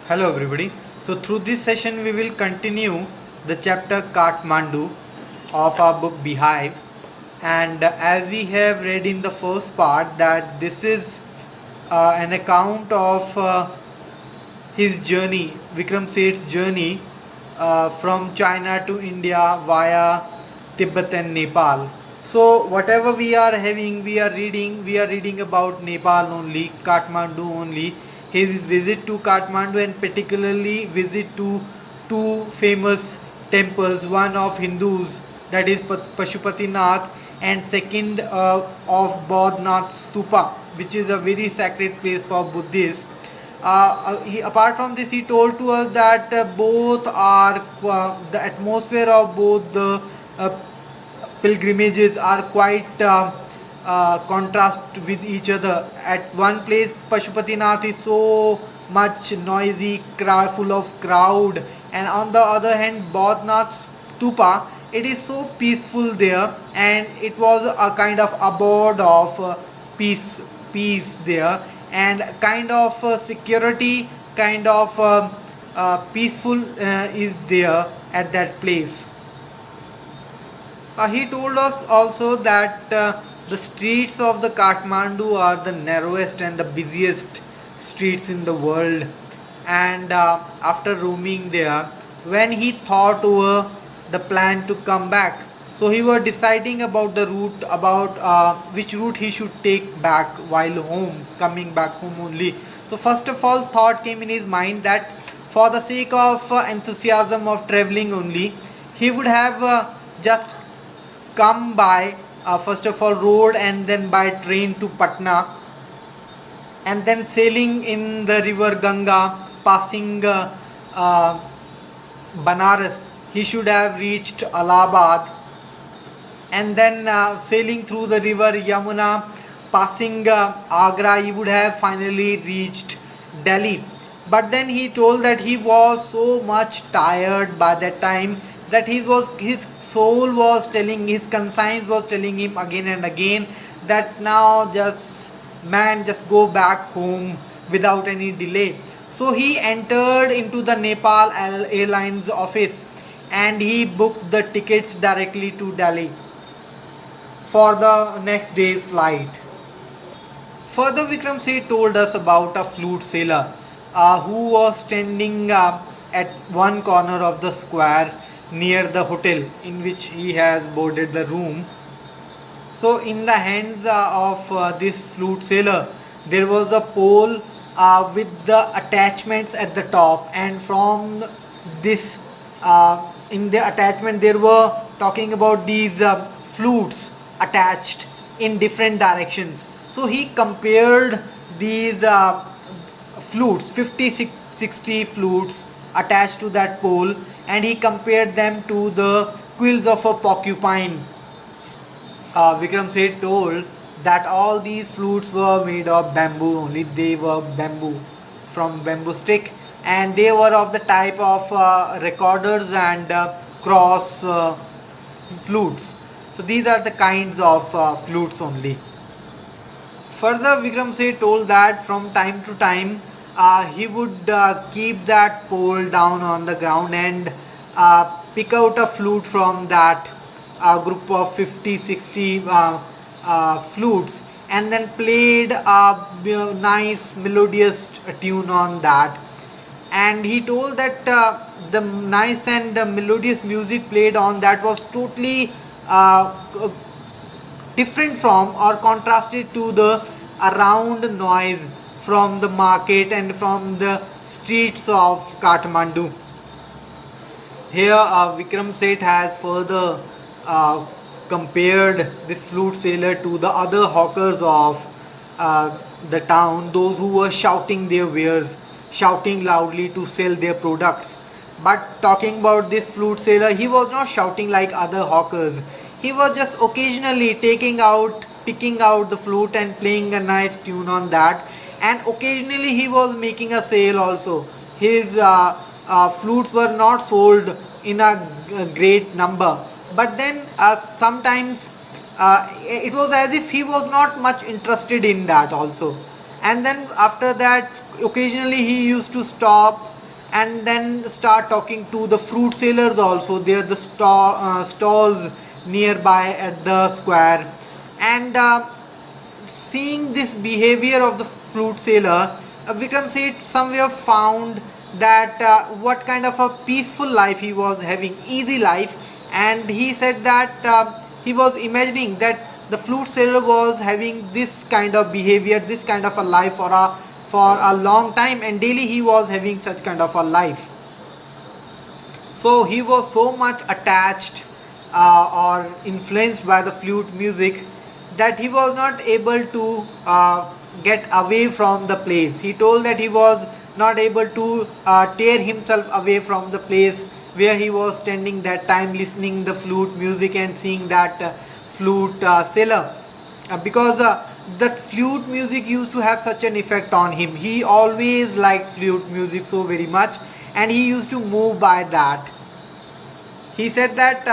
Hello everybody. So through this session we will continue the chapter Kathmandu of our book Beehive, and as we have read in the first part that this is an account of his journey, Vikram Seth's journey from China to India via Tibet and Nepal. So whatever we are reading about Nepal only, Kathmandu only, his visit to Kathmandu and particularly visit to two famous temples, one of Hindus, that is Pashupatinath, and second of Bodhnath Stupa, which is a very sacred place for Buddhists. Apart from this, he told to us that both are the atmosphere of both the uh, pilgrimages are quite contrast with each other. At one place, Pashupatinath is so much noisy, full of crowd, and on the other hand, Bodhnath Stupa, it is so peaceful there, and it was a kind of abode of peace there, and kind of security, kind of peaceful is there at that place. He told us also that the streets of the Kathmandu are the narrowest and the busiest streets in the world. And after roaming there, when he thought over the plan to come back, so he was deciding about the route, about which route he should take back while coming back home only. So first of all, thought came in his mind that for the sake of enthusiasm of traveling only, he would have just come by first of all road and then by train to Patna, and then sailing in the river Ganga, passing Banaras, he should have reached Allahabad, and then sailing through the river Yamuna, passing Agra, he would have finally reached Delhi. But then he told that he was so much tired by that time that his soul was telling, his conscience was telling him again and again that now just go back home without any delay. So he entered into the Nepal Airlines office and he booked the tickets directly to Delhi for the next day's flight. Further, Vikram Seth told us about a flute sailor who was standing at one corner of the square near the hotel in which he has boarded the room. So in the hands of this flute sailor there was a pole with the attachments at the top, and from this in the attachment there were talking about these flutes attached in different directions. So he compared these flutes, 50 60 flutes attached to that pole, and he compared them to the quills of a porcupine. Vikram Seth told that all these flutes were made of bamboo only. They were bamboo, from bamboo stick, and they were of the type of recorders and cross flutes. So these are the kinds of flutes only. Further, Vikram Seth told that from time to time he would keep that pole down on the ground and pick out a flute from that group of 50 60 flutes, and then played a nice melodious tune on that. And he told that the nice and melodious music played on that was totally different from or contrasted to the around noise from the market and from the streets of Kathmandu. Here Vikram Seth has further compared this flute sailor to the other hawkers of the town, those who were shouting their wares, shouting loudly to sell their products. But talking about this flute sailor, he was not shouting like other hawkers. He was just occasionally picking out the flute and playing a nice tune on that, and occasionally he was making a sale also. His flutes were not sold in a great number, but then sometimes it was as if he was not much interested in that also. And then after that, occasionally he used to stop and then start talking to the fruit sellers also. There are the stalls nearby at the square, and seeing this behavior of the fruit seller, Vikram Seth somewhere found that what kind of a peaceful life he was having, easy life, and he said that he was imagining that the fruit seller was having this kind of behavior, this kind of a life for a long time, and daily he was having such kind of a life. So he was so much attached or influenced by the flute music that he was not able to get away from the place. He told that he was not able to tear himself away from the place where he was spending that time listening the flute music and seeing that flute seller, because that flute music used to have such an effect on him. He always liked flute music so very much, and he used to move by that. He said that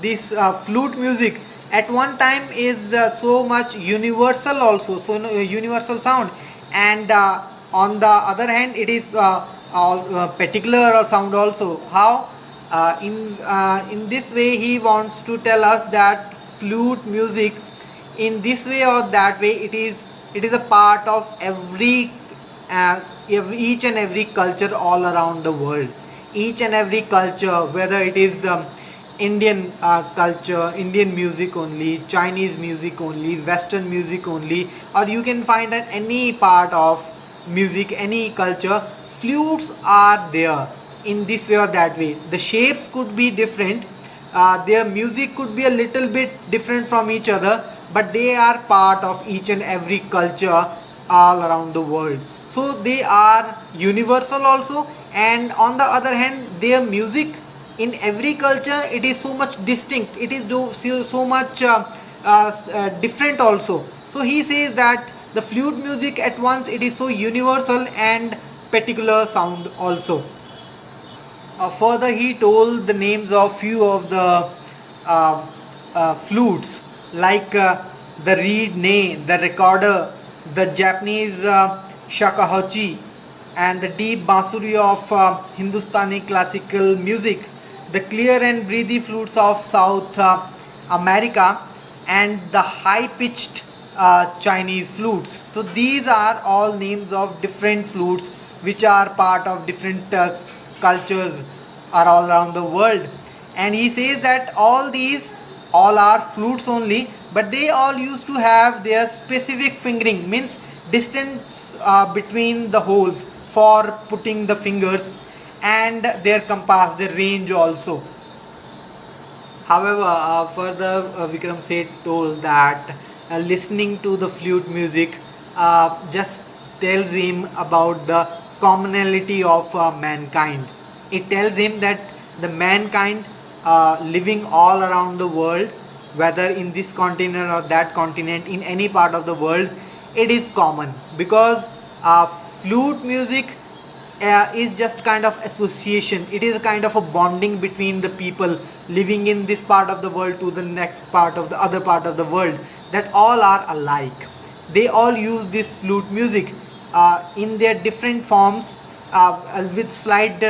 this flute music at one time is so much universal also, so universal sound, and on the other hand it is particular sound also. How? In this way he wants to tell us that flute music, in this way or that way, it is a part of each and every culture all around the world. Each and every culture, whether it is Indian culture, Indian music only, Chinese music only, Western music only, or you can find at any part of music, any culture, flutes are there in this way or that way. The shapes could be different, their music could be a little bit different from each other, but they are part of each and every culture all around the world. So they are universal also, and on the other hand their music in every culture, it is so much distinct, it is so much different also. So he says that the flute music at once it is so universal and particular sound also. Further he told the names of few of the flutes, like the reed ney, the recorder, the Japanese shakuhachi, and the deep bansuri of Hindustani classical music, the clear and breathy flutes of South America, and the high-pitched Chinese flutes. So these are all names of different flutes which are part of different cultures are all around the world. And he says that all these all are flutes only, but they all used to have their specific fingering, means distance between the holes for putting the fingers, and their compass, their range also. However, further Vikram Seth told that listening to the flute music just tells him about the commonality of mankind. It tells him that the mankind living all around the world, whether in this continent or that continent, in any part of the world, it is common, because flute music is just kind of association. It is a kind of a bonding between the people living in this part of the world to the next part of the other part of the world, that all are alike. They all use this flute music in their different forms, with slight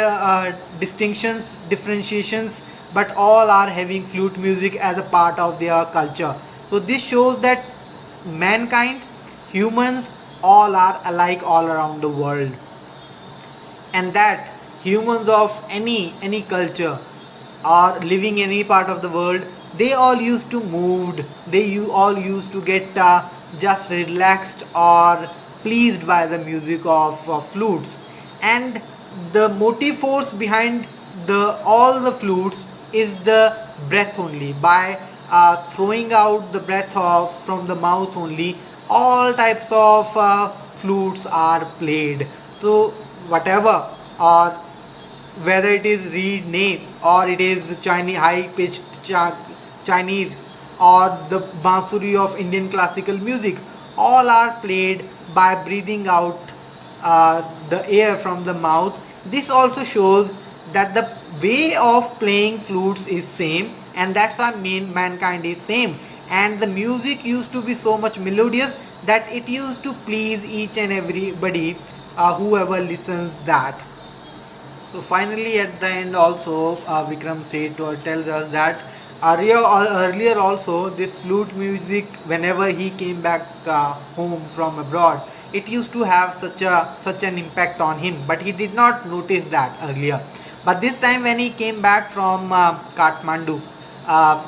distinctions, differentiations, but all are having flute music as a part of their culture. So this shows that mankind, humans, all are alike all around the world, and that humans of any culture or living in any part of the world, they all used to moved, all used to get just relaxed or pleased by the music of flutes. And the motive force behind all the flutes is the breath only. By throwing out the breath from the mouth only, all types of flutes are played. So whatever, or whether it is reed ney, or it is Chinese high pitched Chinese, or the bansuri of Indian classical music, all are played by breathing out the air from the mouth. This also shows that the way of playing flutes is same, and that's why mankind is same, and the music used to be so much melodious that it used to please each and everybody whoever listens that. So finally, at the end, also Vikram Seth tells us that earlier also this flute music, whenever he came back home from abroad, it used to have such an impact on him. But he did not notice that earlier. But this time, when he came back from Kathmandu, uh,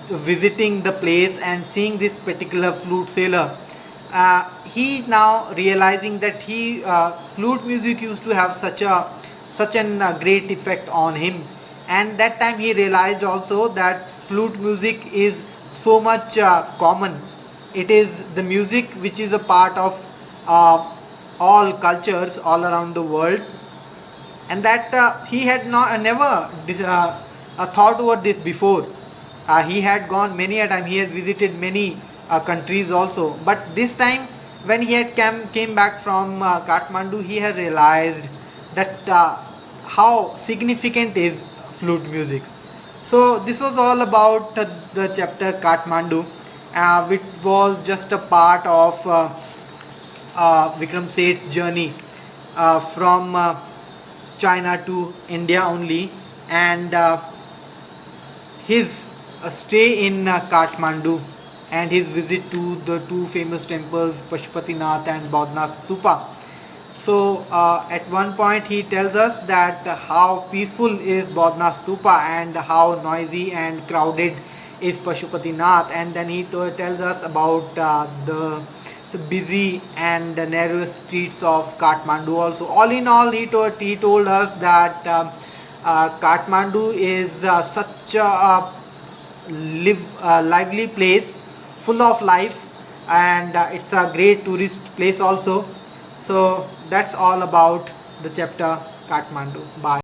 visiting the place and seeing this particular flute sailor, he now realizing that he flute music used to have such an great effect on him, and that time he realized also that flute music is so much common. It is the music which is a part of uh, all cultures all around the world, and that he had not never thought about this before. He had gone many a time. He has visited many countries also, but this time when he had came back from Kathmandu, he had realized that how significant is flute music. So this was all about the chapter Kathmandu, which was just a part of Vikram Seth's journey from China to India only, and his stay in Kathmandu and his visit to the two famous temples Pashupatinath and Bodhnath Stupa. So at one point he tells us that how peaceful is Bodhnath Stupa and how noisy and crowded is Pashupatinath, and then he tells us about the busy and the narrow streets of Kathmandu also. All in all, he told us that Kathmandu is such a lively place, full of life, and it's a great tourist place also. So that's all about the chapter Kathmandu. Bye.